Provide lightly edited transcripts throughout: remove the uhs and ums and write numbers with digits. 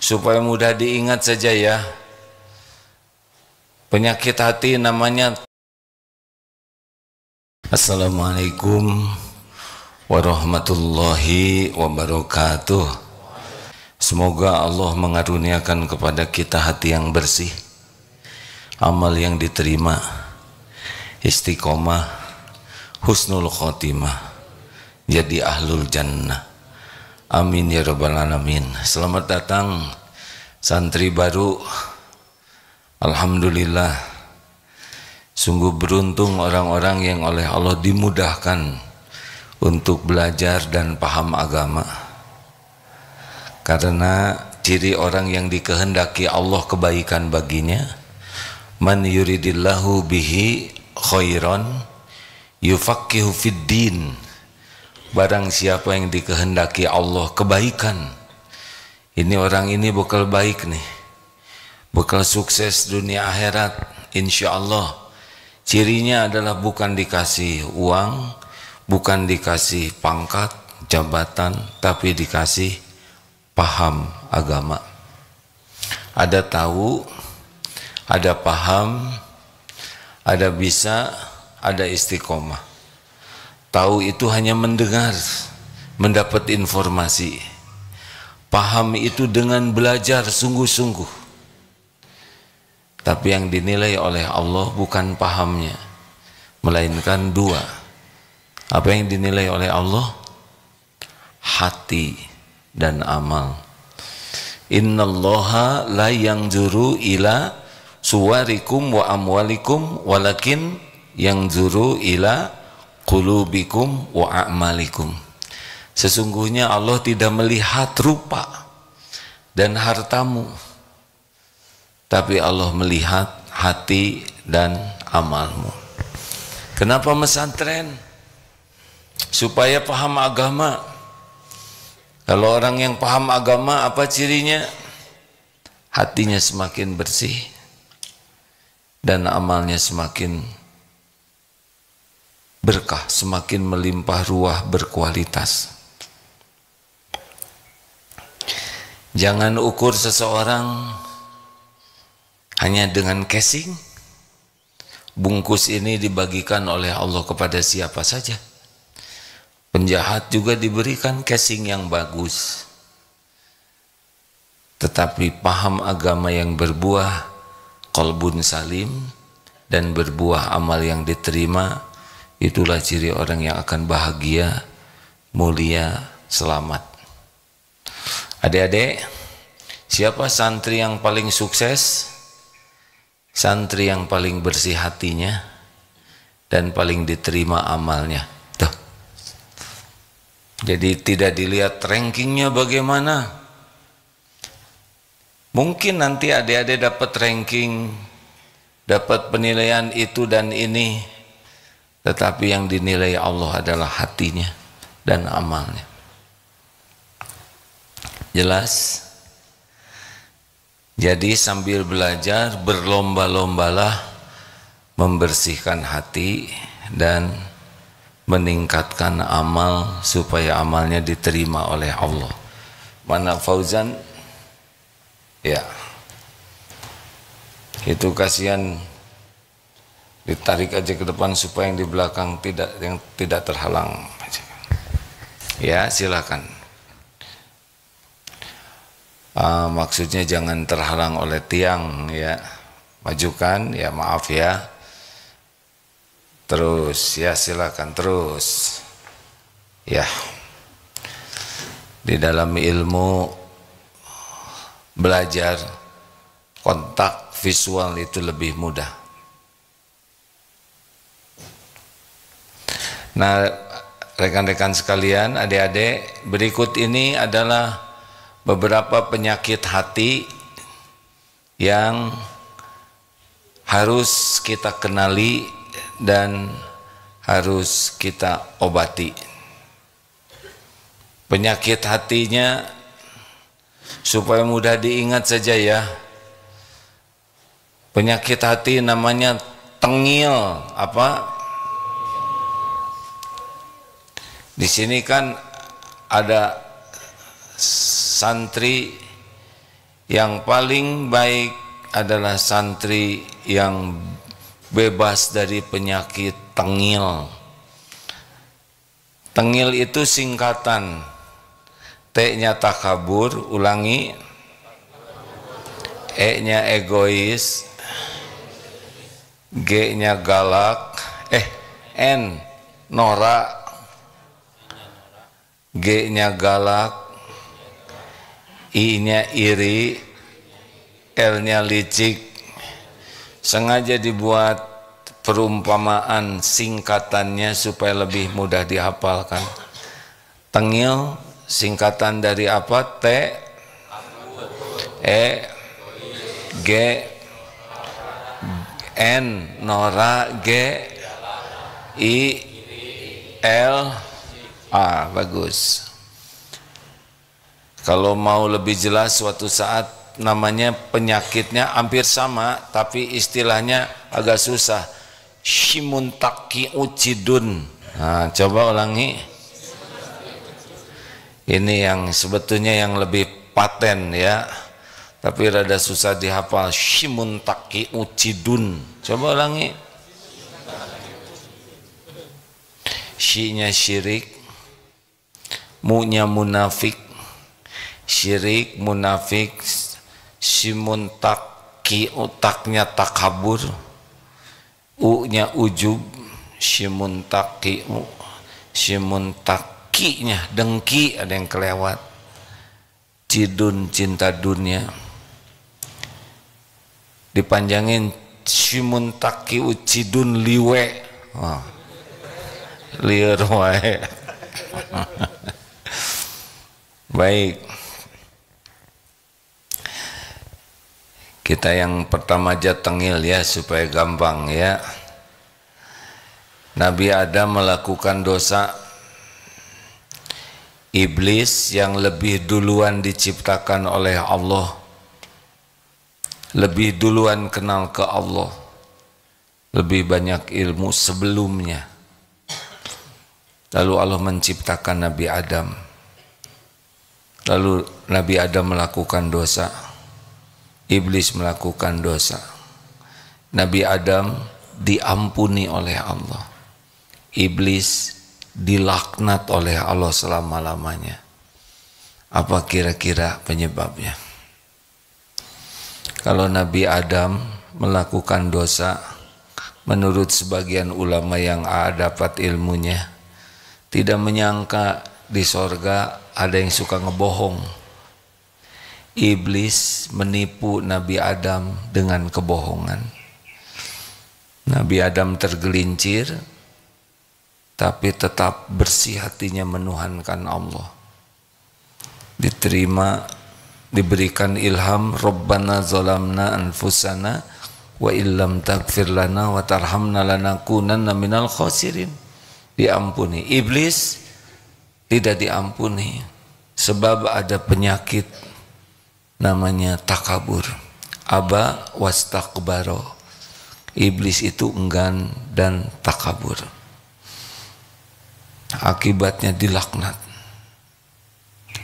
supaya mudah diingat saja ya. Penyakit hati namanya. Assalamualaikum warahmatullahi wabarakatuh. Semoga Allah mengaruniakan kepada kita hati yang bersih, amal yang diterima, istiqomah, husnul khotimah, jadi ahlul jannah. Amin ya rabbal alamin. Selamat datang santri baru. Alhamdulillah, sungguh beruntung orang-orang yang oleh Allah dimudahkan untuk belajar dan paham agama. Karena ciri orang yang dikehendaki Allah kebaikan baginya, man yuridillahu bihi khairan yufaqihu fid din. Barang siapa yang dikehendaki Allah kebaikan, ini orang ini bakal baik nih, bakal sukses dunia akhirat insyaallah. Cirinya adalah bukan dikasih uang, bukan dikasih pangkat, jabatan, tapi dikasih paham agama. Ada tahu, ada paham, ada bisa, ada istiqomah. Tahu itu hanya mendengar, mendapat informasi. Paham itu dengan belajar sungguh-sungguh. Tapi yang dinilai oleh Allah bukan pahamnya, melainkan dua. Apa yang dinilai oleh Allah? Hati dan amal. Innallaha la yanzuru ila suwarikum wa amwalikum walakin yanzuru ila qulubikum wa a'malikum. Sesungguhnya Allah tidak melihat rupa dan hartamu, tapi Allah melihat hati dan amalmu. Kenapa pesantren? Supaya paham agama. Kalau orang yang paham agama, apa cirinya? Hatinya semakin bersih dan amalnya semakin berkah, semakin melimpah ruah, berkualitas. Jangan ukur seseorang hanya dengan casing. Bungkus ini dibagikan oleh Allah kepada siapa saja. Penjahat juga diberikan casing yang bagus. Tetapi paham agama yang berbuah qalbun salim dan berbuah amal yang diterima, itulah ciri orang yang akan bahagia, mulia, selamat. Adik-adik, siapa santri yang paling sukses? Santri yang paling bersih hatinya dan paling diterima amalnya. Tuh. Jadi tidak dilihat rankingnya bagaimana. Mungkin nanti adik-adik dapat ranking, dapat penilaian itu dan ini, tetapi yang dinilai Allah adalah hatinya dan amalnya. Jelas? Jadi sambil belajar, berlomba-lombalah membersihkan hati dan meningkatkan amal supaya amalnya diterima oleh Allah. Mana Fauzan? Ya. Itu kasihan, ditarik aja ke depan supaya yang di belakang tidak terhalang. Ya, silakan. Maksudnya jangan terhalang oleh tiang ya, majukan ya, maaf ya. Terus ya, silakan terus ya. Di dalam ilmu belajar, kontak visual itu lebih mudah. Nah, rekan-rekan sekalian, adik-adik, berikut ini adalah beberapa penyakit hati yang harus kita kenali dan harus kita obati. Penyakit hatinya supaya mudah diingat saja ya. Penyakit hati namanya tengil. Apa? Di sini kan ada santri Yang paling baik adalah santri yang bebas dari penyakit tengil. Tengil itu singkatan. T-nya takabur, ulangi. E-nya egois. G-nya galak. N norak. G-nya galak. I-nya iri. L-nya licik. Sengaja dibuat perumpamaan singkatannya supaya lebih mudah dihafalkan. Tengil singkatan dari apa? T, E, G, N, Nora, G, I, L, A. Bagus. Kalau mau lebih jelas suatu saat namanya penyakitnya hampir sama, tapi istilahnya agak susah. Shimuntaki ucidun. Nah, coba ulangi. Ini yang sebetulnya yang lebih paten ya, tapi rada susah dihafal. Shimuntaki ucidun. Coba ulangi. Shi-nya syirik, mu-nya munafik, syirik, munafik, shimuntaki utaknya takabur, u-nya ujub, shimuntaki u, shimuntakinya dengki, ada yang kelewat, cidun cinta dunia, dipanjangin shimuntaki ucidun liwe. Oh, liar wae. Baik, kita yang pertama aja tengil ya supaya gampang ya. Nabi Adam melakukan dosa. Iblis yang lebih duluan diciptakan oleh Allah, lebih duluan kenal ke Allah, lebih banyak ilmu sebelumnya. Lalu Allah menciptakan Nabi Adam. Lalu Nabi Adam melakukan dosa. Iblis melakukan dosa. Nabi Adam diampuni oleh Allah. Iblis dilaknat oleh Allah selama-lamanya. Apa kira-kira penyebabnya? Kalau Nabi Adam melakukan dosa, menurut sebagian ulama yang dapat ilmunya, tidak menyangka di sorga ada yang suka ngebohong. Iblis menipu Nabi Adam dengan kebohongan. Nabi Adam tergelincir, tapi tetap bersih hatinya menuhankan Allah. Diterima, diberikan ilham, Rabbana zalamna anfusana wa illam taghfir lana wa tarhamna lanakunanna minal khasirin. Diampuni. Iblis tidak diampuni sebab ada penyakit namanya takabur. Aba wastakbaro. Iblis itu enggan dan takabur. Akibatnya dilaknat.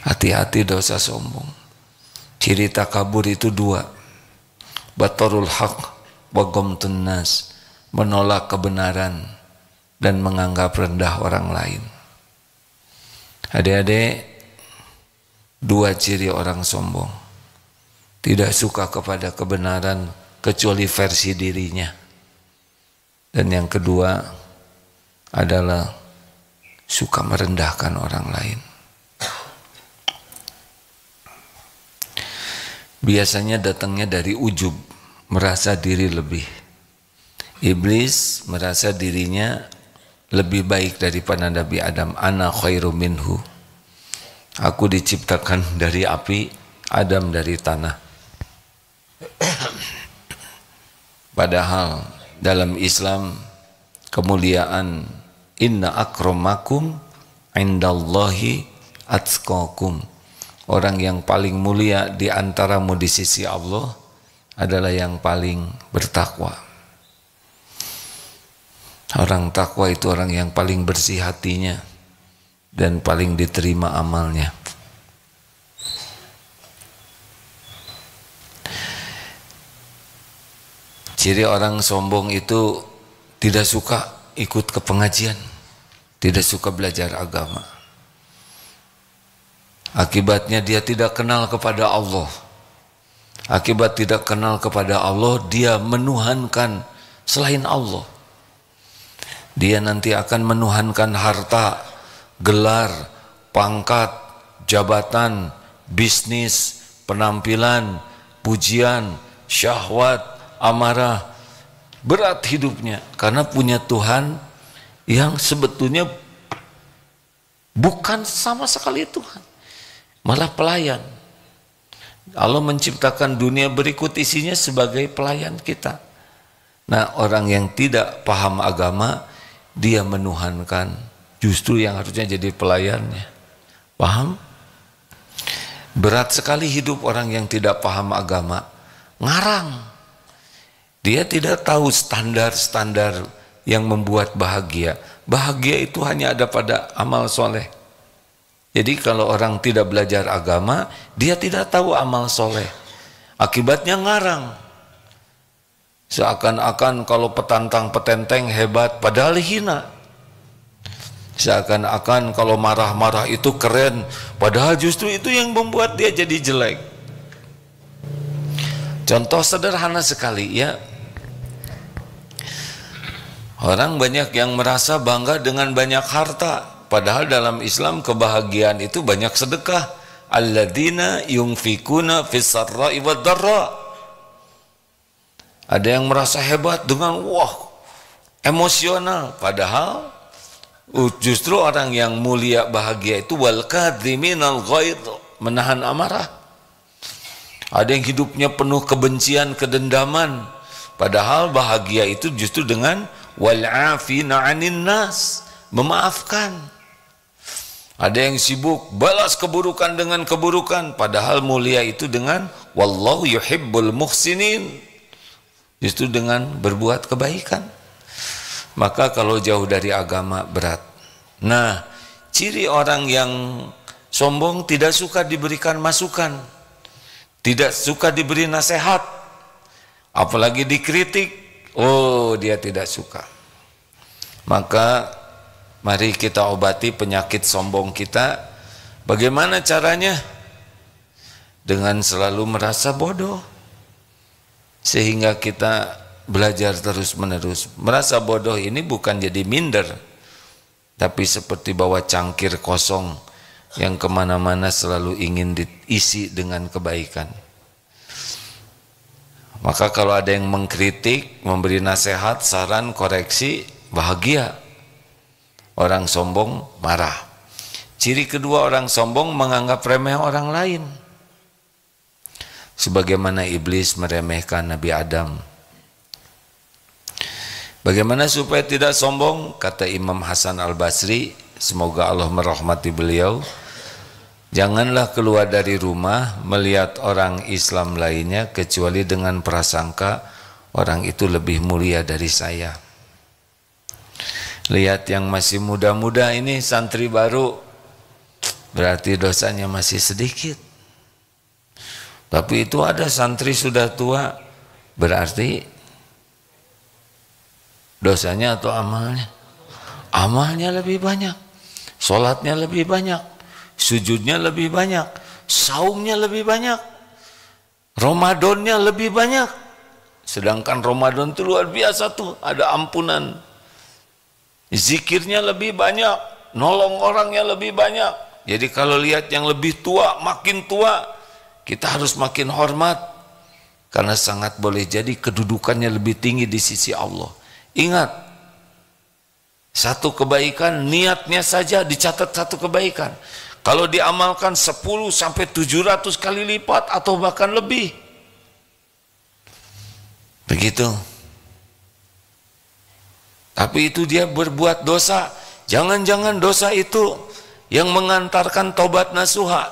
Hati-hati dosa sombong. Ciri takabur itu dua. Batarul haq wa ghamtun nas. Menolak kebenaran dan menganggap rendah orang lain. Adik-adik, dua ciri orang sombong. Tidak suka kepada kebenaran kecuali versi dirinya. Dan yang kedua adalah suka merendahkan orang lain. Biasanya datangnya dari ujub, merasa diri lebih. Iblis merasa dirinya lebih baik daripada Nabi Adam. Ana khairu minhu. Aku diciptakan dari api, Adam dari tanah. Padahal dalam Islam kemuliaan, inna akramakum indallahi atqakum. Orang yang paling mulia di antaramu di sisi Allah adalah yang paling bertakwa. Orang takwa itu orang yang paling bersih hatinya dan paling diterima amalnya. Ciri orang sombong itu tidak suka ikut ke pengajian, tidak suka belajar agama. Akibatnya dia tidak kenal kepada Allah. Akibat tidak kenal kepada Allah, dia menuhankan selain Allah. Dia nanti akan menuhankan harta, gelar, pangkat, jabatan, bisnis, penampilan, pujian, syahwat, amarah. Berat hidupnya karena punya Tuhan yang sebetulnya bukan sama sekali Tuhan, malah pelayan. Allah menciptakan dunia berikut isinya sebagai pelayan kita. Nah, orang yang tidak paham agama, dia menuhankan justru yang harusnya jadi pelayannya. Paham? Berat sekali hidup orang yang tidak paham agama. Ngarang. Dia tidak tahu standar-standar yang membuat bahagia. Bahagia itu hanya ada pada amal soleh. Jadi kalau orang tidak belajar agama, dia tidak tahu amal soleh. Akibatnya ngarang. Seakan-akan kalau petantang-petenteng hebat, padahal hina. Seakan-akan kalau marah-marah itu keren, padahal justru itu yang membuat dia jadi jelek. Contoh sederhana sekali ya. Orang banyak yang merasa bangga dengan banyak harta, padahal dalam Islam kebahagiaan itu banyak sedekah. Alladzina yunfikuna fis sarra'i wad dharra. Ada yang merasa hebat dengan emosional, padahal justru orang yang mulia bahagia itu wal kadhiminal ghaidh, menahan amarah. Ada yang hidupnya penuh kebencian, kedendaman, padahal bahagia itu justru dengan wal afina 'anin nas, memaafkan. Ada yang sibuk balas keburukan dengan keburukan, padahal mulia itu dengan wallahu yuhibbul muhsinin, justru dengan berbuat kebaikan. Maka kalau jauh dari agama berat. Nah, ciri orang yang sombong tidak suka diberikan masukan, tidak suka diberi nasihat, apalagi dikritik. Oh, dia tidak suka. Maka mari kita obati penyakit sombong kita. Bagaimana caranya? Dengan selalu merasa bodoh, sehingga kita belajar terus-menerus. Merasa bodoh ini bukan jadi minder, tapi seperti bawa cangkir kosong yang kemana-mana selalu ingin diisi dengan kebaikan. Maka kalau ada yang mengkritik, memberi nasihat, saran, koreksi, bahagia. Orang sombong marah. Ciri kedua orang sombong menganggap remeh orang lain. Sebagaimana iblis meremehkan Nabi Adam. Bagaimana supaya tidak sombong? Kata Imam Hasan Al-Basri, semoga Allah merahmati beliau, janganlah keluar dari rumah melihat orang Islam lainnya kecuali dengan prasangka orang itu lebih mulia dari saya. Lihat yang masih muda-muda ini, santri baru, berarti dosanya masih sedikit. Tapi itu ada santri sudah tua, berarti dosanya atau amalnya? Amalnya lebih banyak, sholatnya lebih banyak, sujudnya lebih banyak, saumnya lebih banyak, Ramadannya lebih banyak. Sedangkan Ramadan itu luar biasa tuh, ada ampunan. Zikirnya lebih banyak, nolong orangnya lebih banyak. Jadi kalau lihat yang lebih tua, makin tua, kita harus makin hormat, karena sangat boleh jadi kedudukannya lebih tinggi di sisi Allah. Ingat, satu kebaikan, niatnya saja dicatat satu kebaikan. Kalau diamalkan 10 sampai 700 kali lipat atau bahkan lebih. Begitu. Tapi itu dia berbuat dosa. Jangan-jangan dosa itu yang mengantarkan tobat nasuha.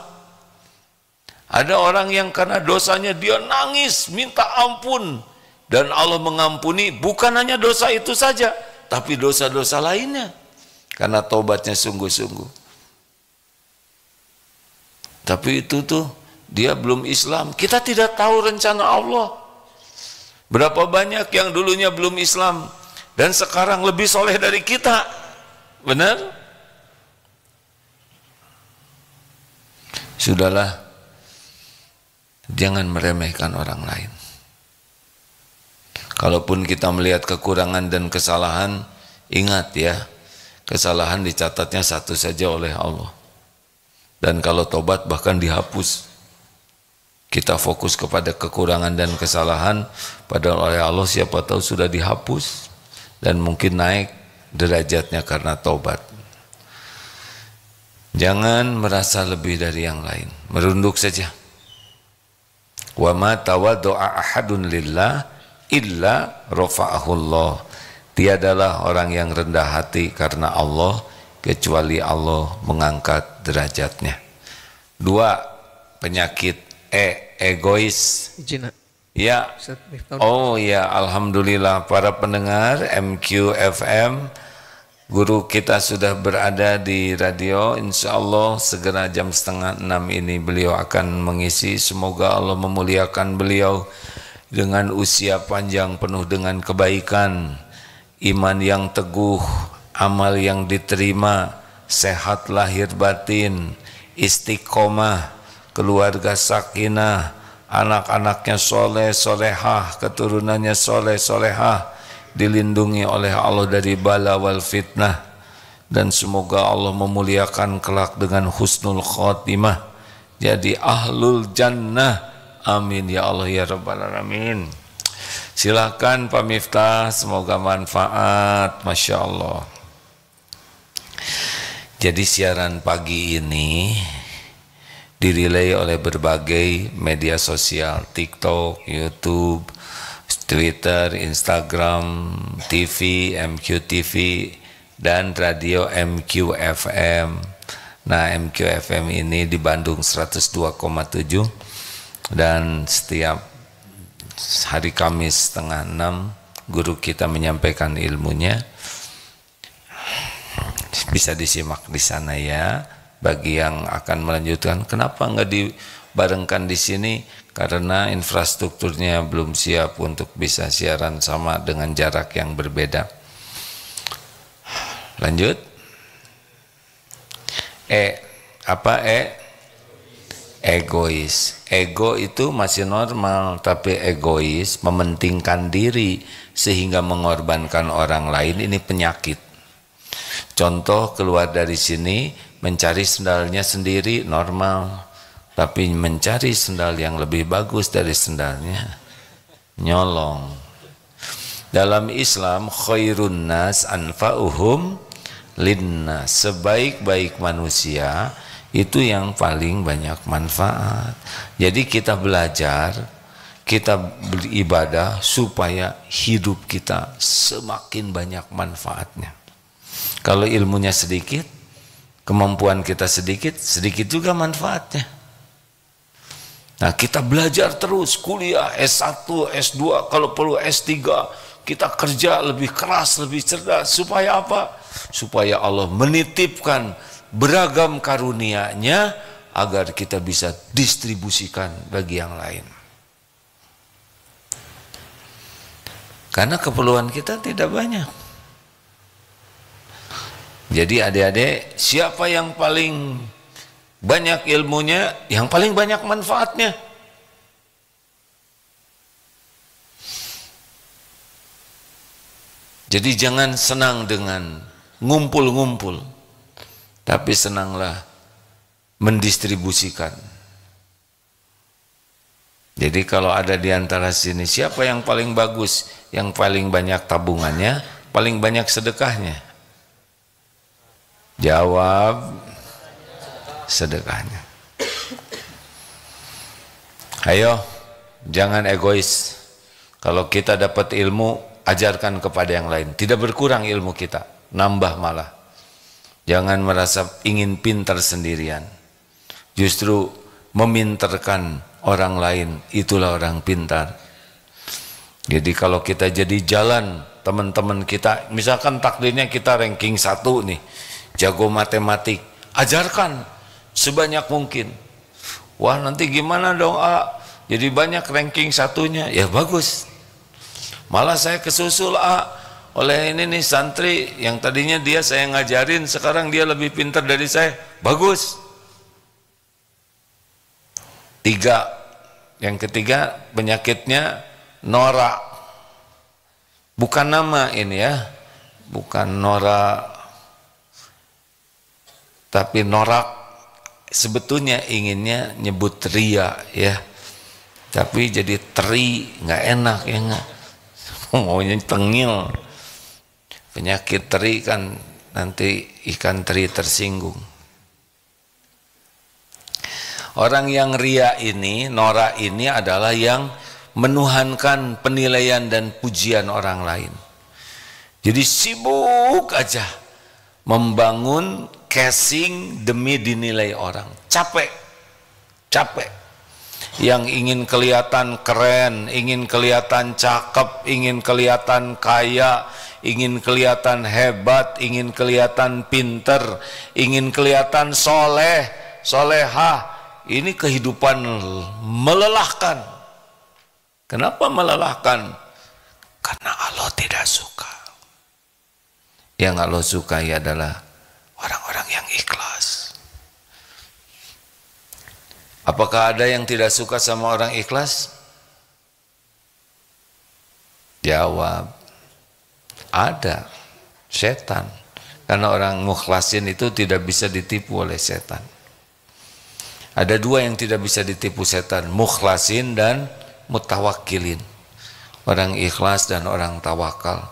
Ada orang yang karena dosanya dia nangis, minta ampun, dan Allah mengampuni. Bukan hanya dosa itu saja, tapi dosa-dosa lainnya, karena tobatnya sungguh-sungguh. Tapi itu tuh dia belum Islam. Kita tidak tahu rencana Allah. Berapa banyak yang dulunya belum Islam dan sekarang lebih soleh dari kita. Benar? Sudahlah, jangan meremehkan orang lain. Kalaupun kita melihat kekurangan dan kesalahan, ingat ya, kesalahan dicatatnya satu saja oleh Allah. Dan kalau tobat bahkan dihapus. Kita fokus kepada kekurangan dan kesalahan, padahal oleh Allah siapa tahu sudah dihapus dan mungkin naik derajatnya karena tobat. Jangan merasa lebih dari yang lain, merunduk saja. Wa ma tawaddu'a ahadun lillah illa rafa'ahullah. Tiadalah orang yang rendah hati karena Allah kecuali Allah mengangkat derajatnya. Dua penyakit egois. Ya. Oh ya, alhamdulillah para pendengar MQFM, guru kita sudah berada di radio. Insya Allah segera jam 5:30 ini beliau akan mengisi. Semoga Allah memuliakan beliau dengan usia panjang penuh dengan kebaikan, iman yang teguh, amal yang diterima, sehat lahir batin, istiqomah, keluarga sakinah, anak-anaknya soleh solehah, keturunannya soleh solehah, dilindungi oleh Allah dari bala wal fitnah, dan semoga Allah memuliakan kelak dengan husnul khotimah, jadi ahlul jannah. Amin ya Allah ya rabbal alamin. Silakan Pak Miftah, semoga manfaat. Masya Allah. Jadi siaran pagi ini dirilai oleh berbagai media sosial, TikTok, YouTube, Twitter, Instagram, TV, MQTV, dan radio MQFM. Nah, MQFM ini di Bandung 102,7, dan setiap hari Kamis 5:30 guru kita menyampaikan ilmunya. Bisa disimak di sana ya. Bagi yang akan melanjutkan, kenapa nggak dibarengkan di sini? Karena infrastrukturnya belum siap untuk bisa siaran sama dengan jarak yang berbeda. Lanjut. Egois. Ego itu masih normal, tapi egois mementingkan diri sehingga mengorbankan orang lain, ini penyakit. Contoh, keluar dari sini mencari sendalnya sendiri normal, tapi mencari sendal yang lebih bagus dari sendalnya nyolong. Dalam Islam, khairun nas anfa'uhum linnas, sebaik-baik manusia itu yang paling banyak manfaat. Jadi kita belajar, kita beribadah supaya hidup kita semakin banyak manfaatnya. Kalau ilmunya sedikit, kemampuan kita sedikit, sedikit juga manfaatnya. Nah, kita belajar terus, kuliah S1, S2, kalau perlu S3, kita kerja lebih keras, lebih cerdas. Supaya apa? Supaya Allah menitipkan beragam karunia-Nya agar kita bisa distribusikan bagi yang lain. Karena keperluan kita tidak banyak. Jadi adik-adik, siapa yang paling banyak ilmunya, yang paling banyak manfaatnya? Jadi jangan senang dengan ngumpul-ngumpul, tapi senanglah mendistribusikan. Jadi kalau ada di antara sini, siapa yang paling bagus, yang paling banyak tabungannya, paling banyak sedekahnya? Jawab, sedekahnya. Ayo, jangan egois. Kalau kita dapat ilmu, ajarkan kepada yang lain. Tidak berkurang ilmu kita, nambah malah. Jangan merasa ingin pintar sendirian. Justru memintarkan orang lain, itulah orang pintar. Jadi kalau kita jadi jalan, teman-teman kita, misalkan takdirnya kita ranking 1 nih, jago matematik, ajarkan sebanyak mungkin. Wah, nanti gimana dong, A? Jadi banyak ranking 1-nya, ya bagus. Malah saya kesusul oleh ini nih santri yang tadinya dia saya ngajarin, sekarang dia lebih pintar dari saya. Bagus. 3. Yang ketiga penyakitnya norak. Bukan nama ini ya, bukan norak, tapi norak sebetulnya inginnya nyebut ria ya, tapi jadi teri, nggak enak ya, nggak maunya tengil. Penyakit teri kan nanti ikan teri tersinggung. Orang yang ria ini, norak ini adalah yang menuhankan penilaian dan pujian orang lain. Jadi sibuk aja membangun casing demi dinilai orang. Capek. Yang ingin kelihatan keren, ingin kelihatan cakep, ingin kelihatan kaya, ingin kelihatan hebat, ingin kelihatan pinter, ingin kelihatan soleh, solehah. Ini kehidupan melelahkan. Kenapa melelahkan? Karena Allah tidak suka. Yang Allah sukai adalah orang-orang yang ikhlas. Apakah ada yang tidak suka sama orang ikhlas? Jawab, ada. Setan. Karena orang mukhlasin itu tidak bisa ditipu oleh setan. Ada 2 yang tidak bisa ditipu setan, mukhlasin dan mutawakkilin. Orang ikhlas dan orang tawakal.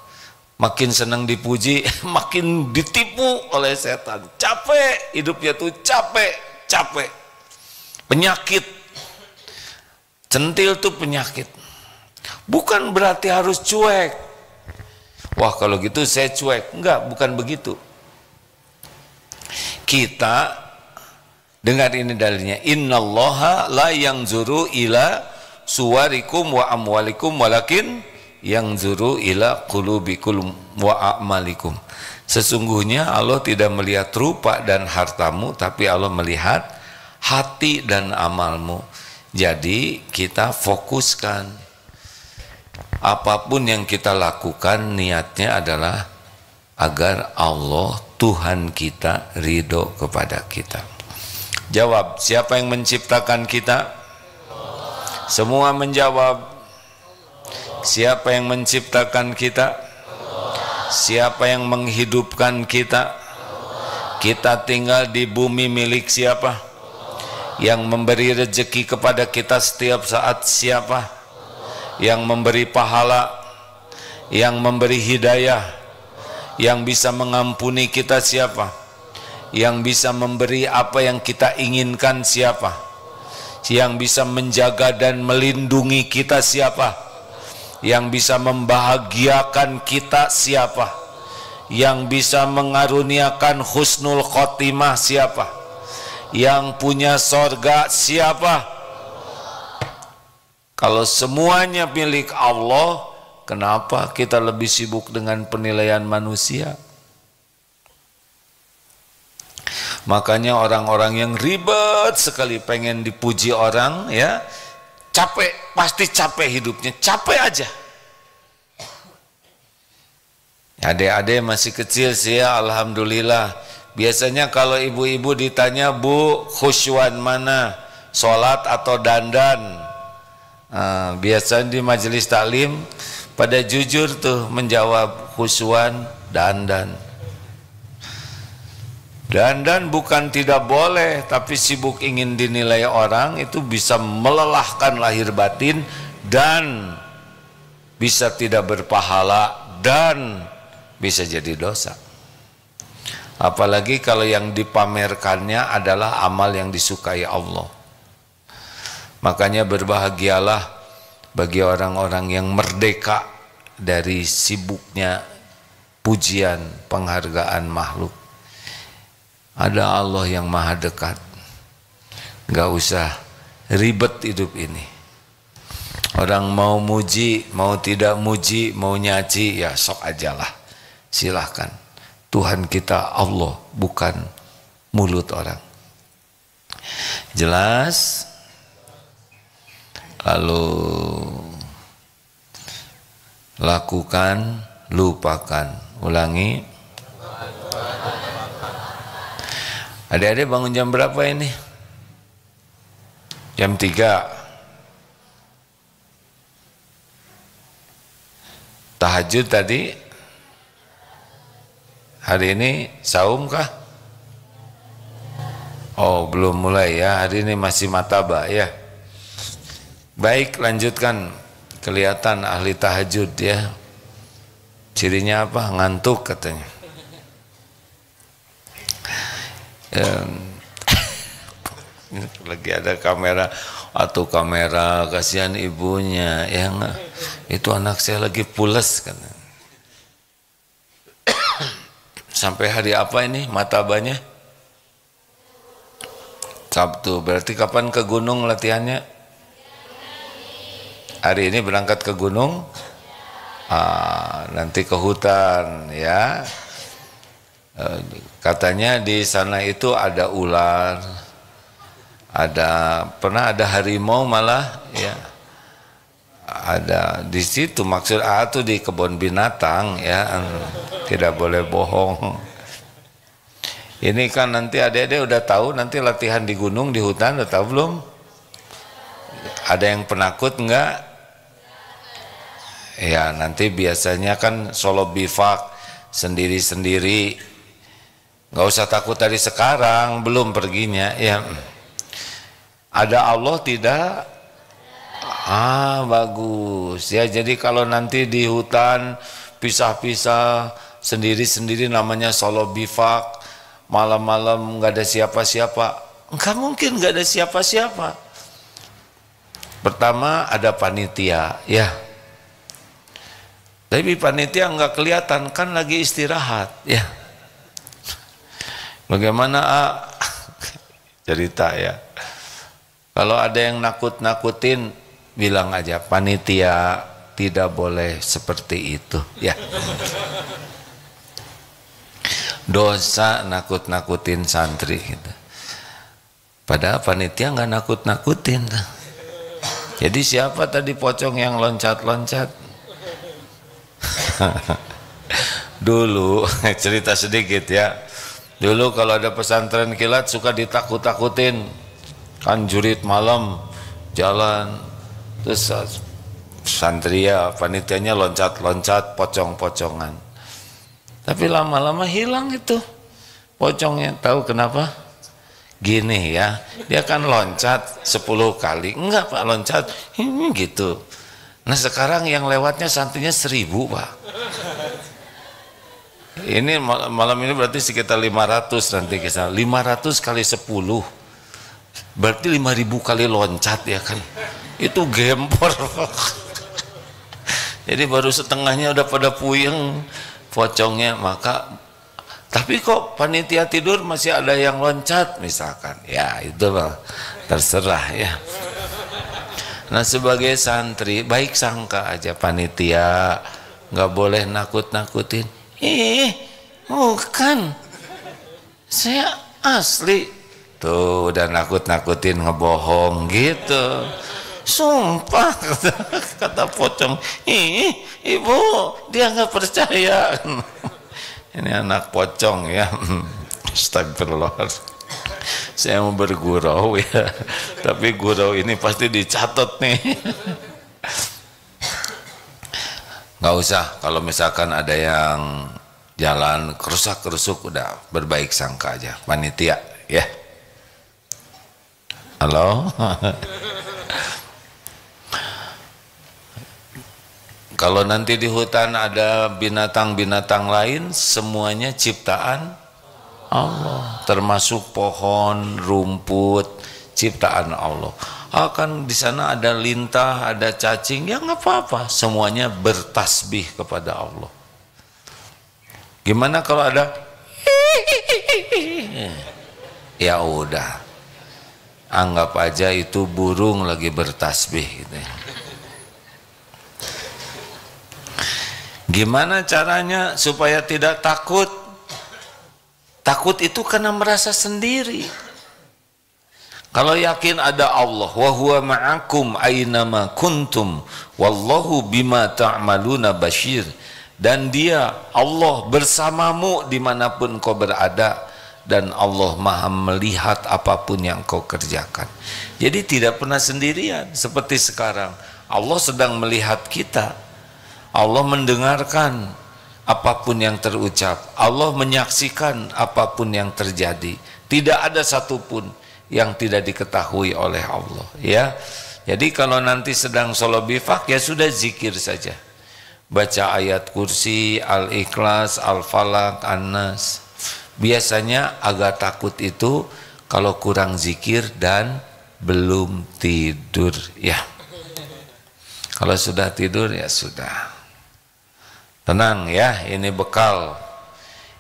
Makin senang dipuji, makin ditipu oleh setan. Capek, hidupnya tuh capek. Penyakit. Centil tuh penyakit. Bukan berarti harus cuek. Wah kalau gitu saya cuek. Enggak, bukan begitu. Kita, dengar ini dalilnya. Innallaha la yanzuru ila suwarikum wa amwalikum walakin yanzuru ila qulubikum wa a'malikum. Sesungguhnya Allah tidak melihat rupa dan hartamu, tapi Allah melihat hati dan amalmu. Jadi kita fokuskan apapun yang kita lakukan, niatnya adalah agar Allah Tuhan kita ridho kepada kita. Jawab, siapa yang menciptakan kita? Semua menjawab, siapa yang menciptakan kita? Siapa yang menghidupkan kita? Kita tinggal di bumi milik siapa? Yang memberi rezeki kepada kita setiap saat siapa? Yang memberi pahala, yang memberi hidayah, yang bisa mengampuni kita siapa? Yang bisa memberi apa yang kita inginkan siapa? Yang bisa menjaga dan melindungi kita siapa? Yang bisa membahagiakan kita siapa? Yang bisa mengaruniakan husnul khotimah siapa? Yang punya sorga siapa? Kalau semuanya milik Allah, kenapa kita lebih sibuk dengan penilaian manusia? Makanya orang-orang yang ribet sekali pengen dipuji orang, ya capek, pasti capek hidupnya, capek aja. Adik-adik masih kecil sih ya, alhamdulillah. Biasanya kalau ibu-ibu ditanya, Bu, khusyuan mana? Sholat atau dandan? Biasanya di majelis taklim pada jujur tuh menjawab khusyuan, dandan. Dandan bukan tidak boleh, tapi sibuk ingin dinilai orang itu bisa melelahkan lahir batin dan bisa tidak berpahala dan bisa jadi dosa. Apalagi kalau yang dipamerkannya adalah amal yang disukai Allah. Makanya berbahagialah bagi orang-orang yang merdeka dari sibuknya pujian, penghargaan makhluk. Ada Allah yang maha dekat. Gak usah ribet hidup ini. Orang mau muji, mau tidak muji, mau nyaci, ya sok ajalah. Silahkan. Tuhan kita Allah, bukan mulut orang. Jelas? lakukan, lupakan. Ulangi. Adik-adik bangun jam berapa ini? Jam 3. Tahajud tadi. Hari ini saum kah? Oh, belum mulai ya. Hari ini masih mataba ya. Baik, lanjutkan. Kelihatan ahli tahajud ya. Cirinya apa? Ngantuk katanya. Lagi ada kamera atau kamera, kasihan ibunya yang itu anak saya lagi pules kan. Sampai hari apa ini matabanya? Sabtu. Berarti kapan ke gunung latihannya? Hari ini berangkat ke gunung, nanti ke hutan ya. Katanya di sana itu ada ular, pernah ada harimau malah ya. Ada di situ, maksud itu di kebun binatang ya, tidak boleh bohong. Ini kan nanti adik-adik udah tahu nanti latihan di gunung di hutan, udah tahu belum? Ada yang penakut enggak? Ya nanti biasanya kan solo bivak sendiri-sendiri, nggak usah takut dari sekarang, belum perginya ya. Ada Allah tidak? Bagus ya. Jadi kalau nanti di hutan pisah-pisah sendiri-sendiri namanya solo bivak, malam-malam nggak ada siapa-siapa, nggak mungkin nggak ada siapa-siapa. Pertama ada panitia ya, tapi panitia nggak kelihatan kan lagi istirahat ya. Bagaimana cerita ya, kalau ada yang nakut-nakutin bilang aja panitia tidak boleh seperti itu ya. Dosa nakut-nakutin santri gitu. Padahal panitia nggak nakut-nakutin. Jadi siapa tadi pocong yang loncat-loncat? Dulu cerita sedikit ya. Dulu kalau ada pesantren kilat suka ditakut-takutin. Kan jurit malam jalan, terus santri ya panitianya loncat-loncat pocong-pocongan. Tapi lama-lama hilang itu pocongnya. Tahu kenapa? Gini ya, dia kan loncat 10 kali, enggak Pak, loncat ini gitu. Nah sekarang yang lewatnya santrinya 1000 Pak. Ini malam ini berarti sekitar 500 nanti kisah. 500 kali 10 berarti 5000 kali loncat ya kan. Itu gempor. Jadi baru setengahnya udah pada puyeng pocongnya. Maka tapi kok panitia tidur masih ada yang loncat misalkan. Ya itu Bang, terserah ya. Nah sebagai santri baik sangka aja panitia, nggak boleh nakut-nakutin. Bukan, saya asli. Tuh udah nakut-nakutin, ngebohong gitu. Sumpah kata pocong. Ibu dia nggak percaya. Ini anak pocong ya. Astagfirullah. Saya mau bergurau ya, tapi gurau ini pasti dicatat nih. Nggak usah kalau misalkan ada yang jalan kerusak-kerusuk, udah berbaik sangka aja panitia ya. Halo. Kalau nanti di hutan ada binatang-binatang lain, semuanya ciptaan Allah, termasuk pohon, rumput, ciptaan Allah. Akan di sana ada lintah, ada cacing, ya nggak apa-apa, semuanya bertasbih kepada Allah. Gimana kalau ada ya udah, anggap aja itu burung lagi bertasbih gitu ya. Gimana caranya supaya tidak takut? Takut itu karena merasa sendiri. Kalau yakin ada Allah, wa huwa ma'akum aynama kuntum wallahu bima ta'maluna basyir, dan dia Allah bersamamu dimanapun kau berada, dan Allah maha melihat apapun yang kau kerjakan. Jadi tidak pernah sendirian seperti sekarang. Allah sedang melihat kita, Allah mendengarkan apapun yang terucap, Allah menyaksikan apapun yang terjadi. Tidak ada satupun yang tidak diketahui oleh Allah, ya. Jadi kalau nanti sedang sholat bifak, ya sudah zikir saja, baca ayat kursi, al-ikhlas, al-falak, an-nas. Biasanya agak takut itu kalau kurang zikir dan belum tidur, ya. Kalau sudah tidur, ya sudah, tenang ya, ini bekal.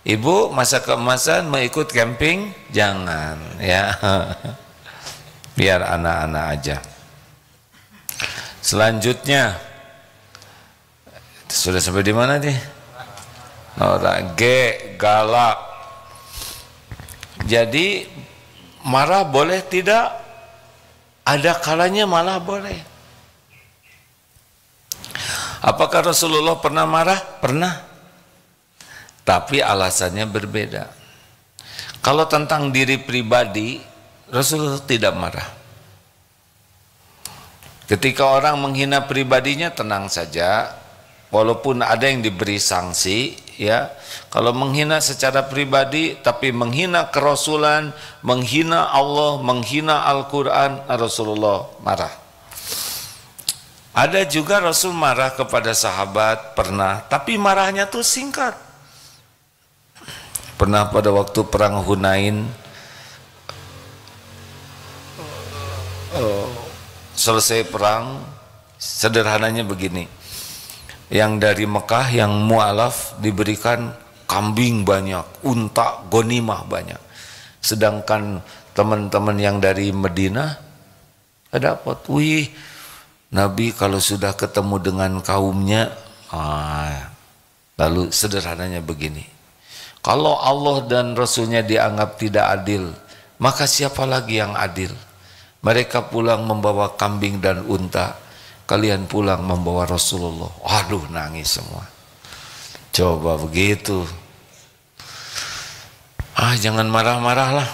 Ibu masa keemasan mau ikut camping? Jangan ya. Biar anak-anak aja. Selanjutnya sudah sampai di mana nih? Orang G, galak. Jadi marah boleh tidak? Ada kalanya malah boleh. Apakah Rasulullah pernah marah? Pernah. Tapi alasannya berbeda. Kalau tentang diri pribadi, Rasulullah tidak marah. Ketika orang menghina pribadinya, tenang saja, walaupun ada yang diberi sanksi, ya. Kalau menghina secara pribadi, tapi menghina kerasulan, menghina Allah, menghina Al-Quran, Rasulullah marah. Ada juga Rasul marah kepada sahabat, pernah, tapi marahnya tuh singkat. Pernah pada waktu perang Hunain, selesai perang, sederhananya begini, yang dari Mekah, yang mu'alaf diberikan kambing banyak, unta, gonimah banyak, sedangkan teman-teman yang dari Madinah dapat, wih, Nabi kalau sudah ketemu dengan kaumnya, lalu sederhananya begini, kalau Allah dan Rasulnya dianggap tidak adil, maka siapa lagi yang adil? Mereka pulang membawa kambing dan unta, kalian pulang membawa Rasulullah. Aduh, nangis semua. Coba begitu. Jangan marah-marahlah.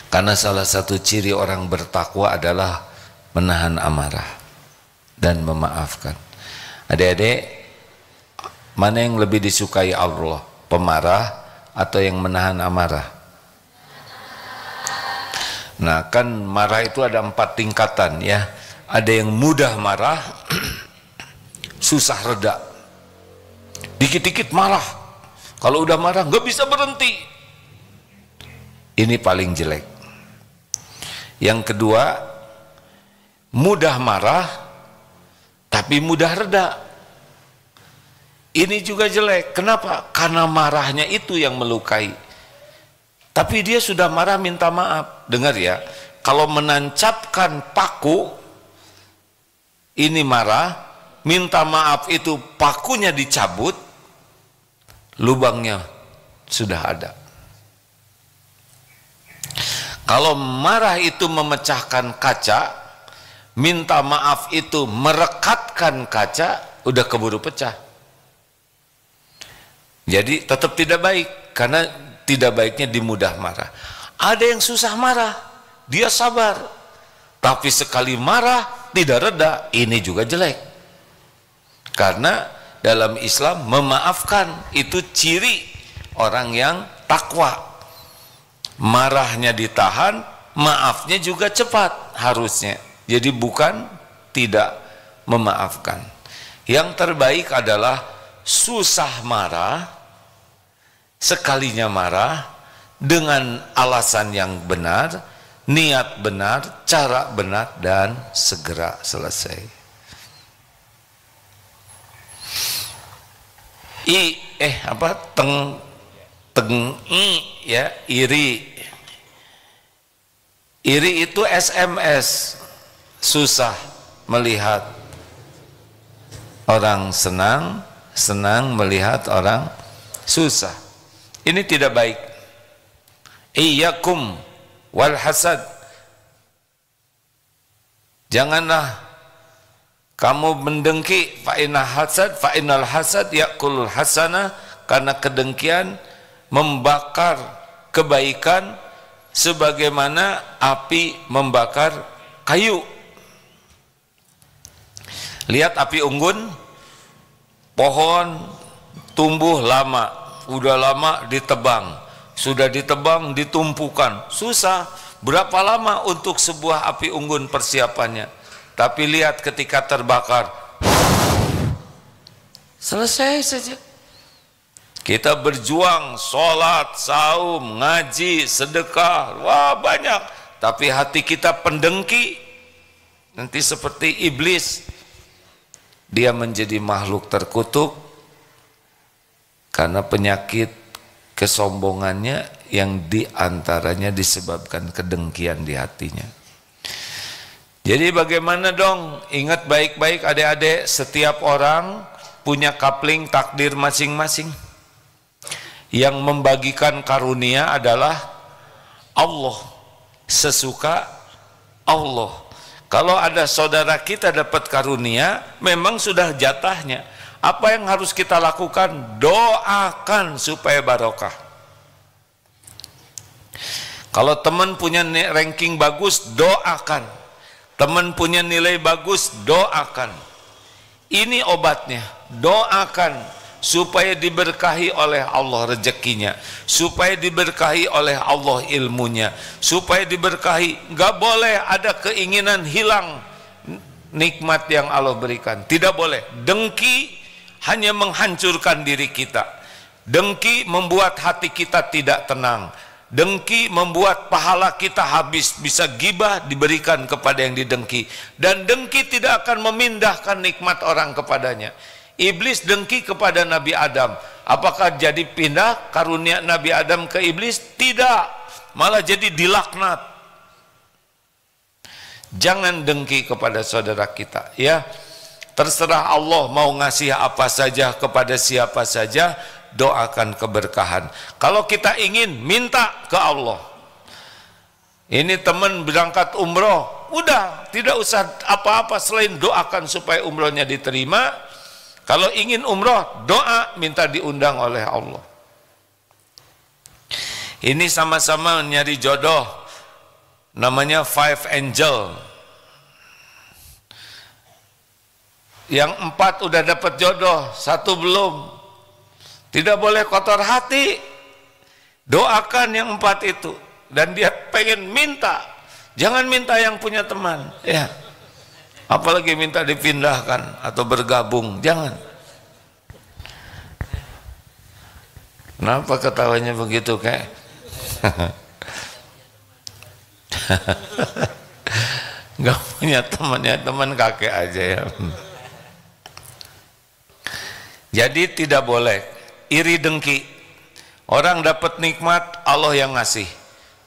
Karena salah satu ciri orang bertakwa adalah menahan amarah dan memaafkan. Adik-adik, mana yang lebih disukai Allah? Pemarah atau yang menahan amarah? Nah, kan marah itu ada 4 tingkatan ya. Ada yang mudah marah, susah reda, dikit-dikit marah, kalau udah marah nggak bisa berhenti. Ini paling jelek. Yang kedua, mudah marah tapi mudah reda. Ini juga jelek. Kenapa? Karena marahnya itu yang melukai. Tapi dia sudah marah minta maaf. Dengar ya, kalau menancapkan paku, ini marah, minta maaf itu pakunya dicabut, lubangnya sudah ada. Kalau marah itu memecahkan kaca, minta maaf itu merekatkan kaca, udah keburu pecah. Jadi tetap tidak baik, karena tidak baiknya dimudah marah. Ada yang susah marah, dia sabar, tapi sekali marah tidak reda, ini juga jelek. Karena dalam Islam memaafkan itu ciri orang yang takwa. Marahnya ditahan, maafnya juga cepat harusnya. Jadi bukan tidak memaafkan. Yang terbaik adalah susah marah, sekalinya marah dengan alasan yang benar, niat benar, cara benar, dan segera selesai. Iri itu SMS, susah melihat orang senang, senang melihat orang susah. Ini tidak baik. Iyyakum wal hasad. Janganlah kamu mendengki, fa innal hasad ya'kulul hasanah, karena kedengkian membakar kebaikan sebagaimana api membakar kayu. Lihat api unggun, pohon tumbuh lama, udah lama ditebang, sudah ditebang ditumpukan, susah. Berapa lama untuk sebuah api unggun persiapannya? Tapi lihat ketika terbakar, selesai saja. Kita berjuang, sholat, saum, ngaji, sedekah, wah banyak. Tapi hati kita pendengki, nanti seperti iblis. Dia menjadi makhluk terkutuk karena penyakit kesombongannya yang diantaranya disebabkan kedengkian di hatinya. Jadi bagaimana dong? Ingat baik-baik adik-adik, setiap orang punya kapling takdir masing-masing. Yang membagikan karunia adalah Allah, sesuka Allah. Kalau ada saudara kita dapat karunia, memang sudah jatahnya. Apa yang harus kita lakukan? Doakan supaya barokah. Kalau teman punya ranking bagus, doakan. Teman punya nilai bagus, doakan. Ini obatnya, doakan supaya diberkahi oleh Allah rezekinya, supaya diberkahi oleh Allah ilmunya, supaya diberkahi. Gak boleh ada keinginan hilang nikmat yang Allah berikan, tidak boleh. Dengki hanya menghancurkan diri kita. Dengki membuat hati kita tidak tenang. Dengki membuat pahala kita habis, bisa gibah diberikan kepada yang didengki. Dan dengki tidak akan memindahkan nikmat orang kepadanya. Iblis dengki kepada Nabi Adam. Apakah jadi pindah karunia Nabi Adam ke iblis? Tidak, malah jadi dilaknat. Jangan dengki kepada saudara kita, ya. Terserah Allah mau ngasih apa saja kepada siapa saja, doakan keberkahan. Kalau kita ingin, minta ke Allah. Ini teman berangkat umroh, udah tidak usah apa-apa selain doakan supaya umrohnya diterima. Kalau ingin umroh, doa minta diundang oleh Allah. Ini sama-sama nyari jodoh, namanya Five Angel. Yang 4 udah dapat jodoh, 1 belum. Tidak boleh kotor hati. Doakan yang 4 itu. Dan dia pengen minta. Jangan minta yang punya teman, ya. Apalagi minta dipindahkan atau bergabung, jangan. Kenapa ketawanya begitu, kayak? Gak punya teman, ya teman kakek aja ya. Jadi tidak boleh iri dengki. Orang dapat nikmat, Allah yang ngasih.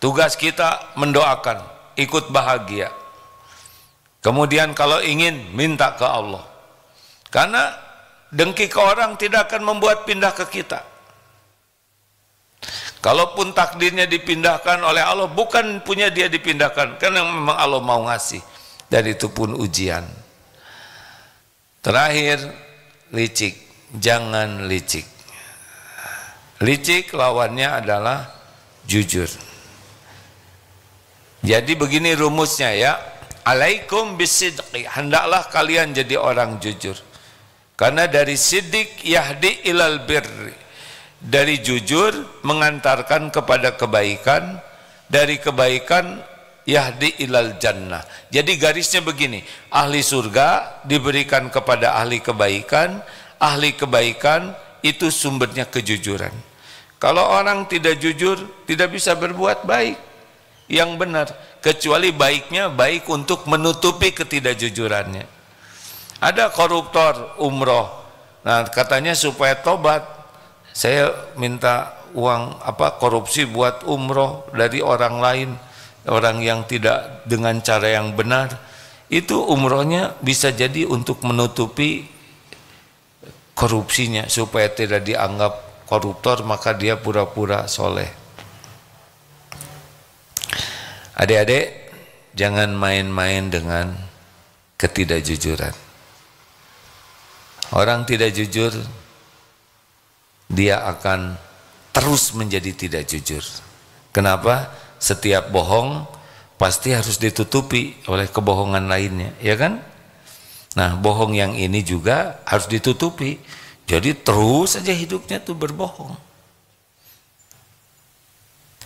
Tugas kita mendoakan, ikut bahagia. Kemudian kalau ingin, minta ke Allah. Karena dengki ke orang tidak akan membuat pindah ke kita. Kalaupun takdirnya dipindahkan oleh Allah, bukan punya dia dipindahkan, karena memang Allah mau ngasih. Dan itu pun ujian. Terakhir, licik. Jangan licik. Licik lawannya adalah jujur. Jadi begini rumusnya, ya. Alaikum bisidqi, hendaklah kalian jadi orang jujur. Karena dari sidik yahdi ilal birri, dari jujur mengantarkan kepada kebaikan, dari kebaikan yahdi ilal jannah. Jadi garisnya begini, ahli surga diberikan kepada ahli kebaikan, ahli kebaikan itu sumbernya kejujuran. Kalau orang tidak jujur, tidak bisa berbuat baik yang benar, kecuali baiknya baik untuk menutupi ketidakjujurannya. Ada koruptor umroh, nah katanya supaya tobat, saya minta uang korupsi buat umroh dari orang lain, orang yang tidak dengan cara yang benar. Itu umrohnya bisa jadi untuk menutupi korupsinya, supaya tidak dianggap koruptor, maka dia pura-pura soleh. Adik-adik, jangan main-main dengan ketidakjujuran. Orang tidak jujur, dia akan terus menjadi tidak jujur. Kenapa? Setiap bohong pasti harus ditutupi oleh kebohongan lainnya, ya kan? Nah, bohong yang ini juga harus ditutupi. Jadi terus saja hidupnya tuh berbohong.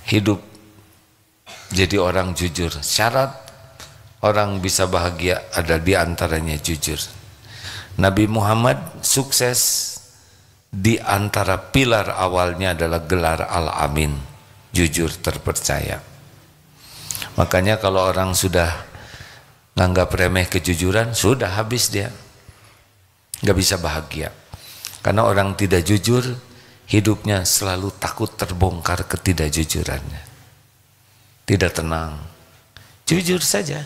Hidup jadi orang jujur. Syarat orang bisa bahagia ada di antaranya jujur. Nabi Muhammad sukses di antara pilar awalnya adalah gelar Al-Amin, jujur terpercaya. Makanya kalau orang sudah nganggap remeh kejujuran, sudah habis dia, nggak bisa bahagia. Karena orang tidak jujur, hidupnya selalu takut terbongkar ketidakjujurannya, tidak tenang. Jujur saja.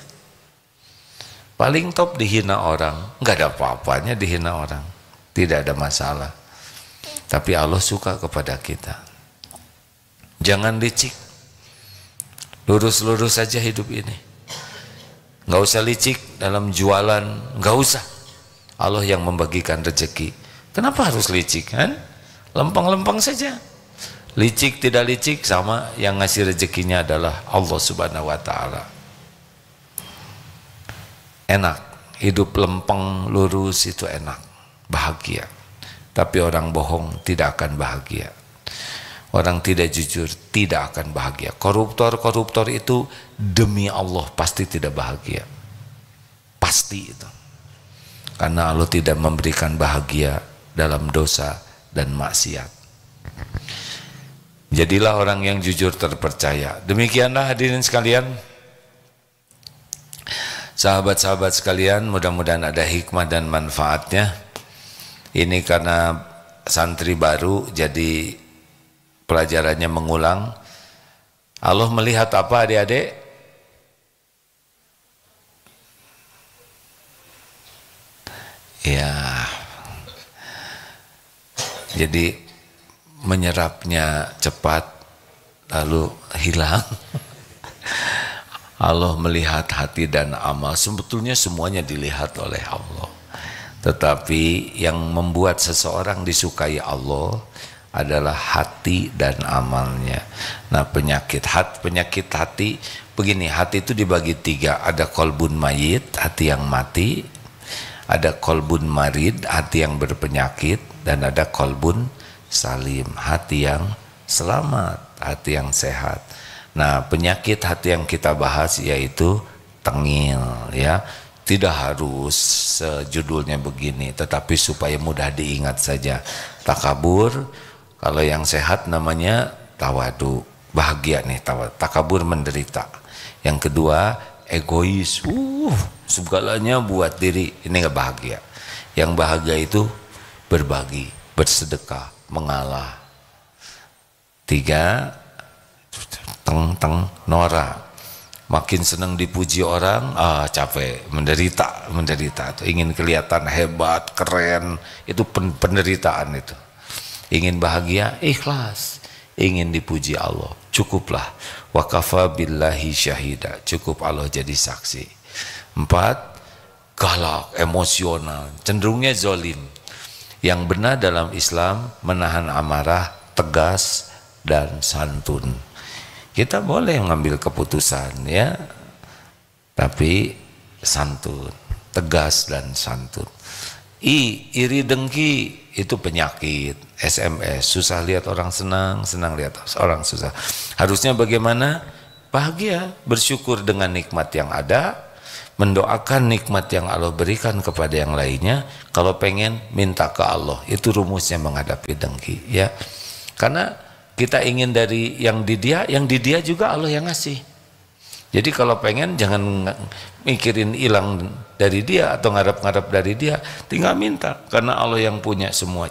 Paling top dihina orang, nggak ada apa-apanya dihina orang, tidak ada masalah. Tapi Allah suka kepada kita. Jangan licik, lurus-lurus saja hidup ini. Nggak usah licik dalam jualan, nggak usah. Allah yang membagikan rezeki. Kenapa harus licik kan? Lempeng-lempeng saja. Licik tidak licik sama, yang ngasih rezekinya adalah Allah Subhanahu wa Ta'ala. Enak, hidup lempeng lurus itu enak, bahagia. Tapi orang bohong tidak akan bahagia. Orang tidak jujur tidak akan bahagia. Koruptor itu demi Allah pasti tidak bahagia. Pasti itu. Karena Allah tidak memberikan bahagia dalam dosa dan maksiat. Jadilah orang yang jujur terpercaya. Demikianlah hadirin sekalian, sahabat-sahabat sekalian, mudah-mudahan ada hikmah dan manfaatnya. Ini karena santri baru, jadi pelajarannya mengulang. Allah melihat apa adik-adik? Ya, jadi menyerapnya cepat lalu hilang. Allah melihat hati dan amal. Sebetulnya semuanya dilihat oleh Allah. Tetapi yang membuat seseorang disukai Allah adalah hati dan amalnya. Nah, penyakit hati begini, hati itu dibagi tiga. Ada kolbun mayit, hati yang mati. Ada kolbun marid, hati yang berpenyakit. Dan ada kolbun salim, hati yang selamat, hati yang sehat. Nah, penyakit hati yang kita bahas yaitu tengil, ya. Tidak harus judulnya begini, tetapi supaya mudah diingat saja. Takabur, kalau yang sehat namanya tawadu, bahagia nih tawadu. Takabur menderita. Yang kedua egois, segalanya buat diri, ini nggak bahagia. Yang bahagia itu berbagi, bersedekah, mengalah. Tiga, Nora, makin senang dipuji orang, capek, menderita, ingin kelihatan hebat, keren, itu penderitaan itu. Ingin bahagia, ikhlas, ingin dipuji Allah, cukuplah. Wa kafa billahi syahida, cukup Allah jadi saksi. 4, galak, emosional, cenderungnya zolim. Yang benar dalam Islam menahan amarah, tegas dan santun. Kita boleh mengambil keputusan, ya, tapi santun, tegas dan santun. Iri dengki itu penyakit. SMS, susah lihat orang senang, senang lihat orang susah. Harusnya bagaimana? Bahagia, bersyukur dengan nikmat yang ada, mendoakan nikmat yang Allah berikan kepada yang lainnya. Kalau pengen, minta ke Allah. Itu rumusnya menghadapi dengki, ya. Karena kita ingin dari yang di dia juga Allah yang ngasih. Jadi kalau pengen jangan mikirin hilang dari dia atau ngarep-ngarep dari dia, tinggal minta karena Allah yang punya semua.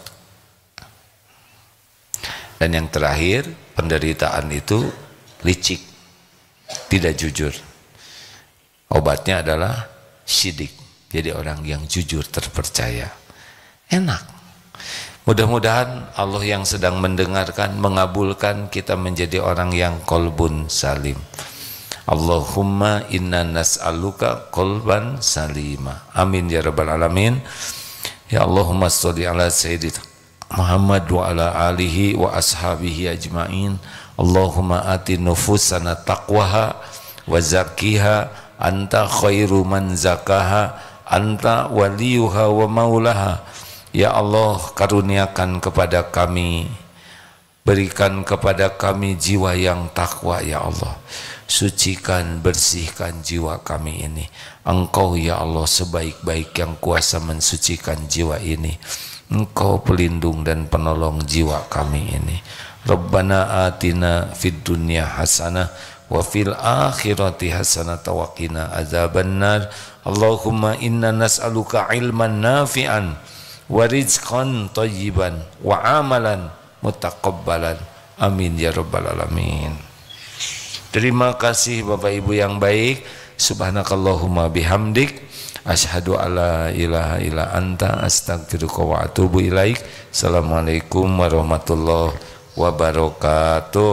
Dan yang terakhir, penderitaan itu licik, tidak jujur. Obatnya adalah syidik. Jadi orang yang jujur terpercaya. Enak. Mudah-mudahan Allah yang sedang mendengarkan mengabulkan kita menjadi orang yang kolbun salim. Allahumma inna nas'aluka qalban salima. Amin ya rabbal alamin. Ya Allahumma sholli ala sayyidina Muhammad wa ala alihi wa ashabihi ajma'in. Allahumma ati nufusana taqwaha wa zakkiha anta khairu man zakaha anta waliyuha wa maulaha. Ya Allah, karuniakan kepada kami, berikan kepada kami jiwa yang takwa ya Allah. Sucikan, bersihkan jiwa kami ini. Engkau ya Allah sebaik-baik yang kuasa mensucikan jiwa ini. Engkau pelindung dan penolong jiwa kami ini. Rabbana atina fid dunya hasanah wa fil akhirati hasanah wa qina adzabannar. Allahumma inna nas'aluka ilman nafi'an wa rizqan thayyiban wa amalan mutaqabbalan. Amin ya rabbal alamin. Terima kasih Bapak Ibu yang baik. Subhanakallahumma bihamdik asyhadu alla ilaha illa anta astaghfiruka wa atubu ilaik. Assalamualaikum warahmatullahi wabarakatuh.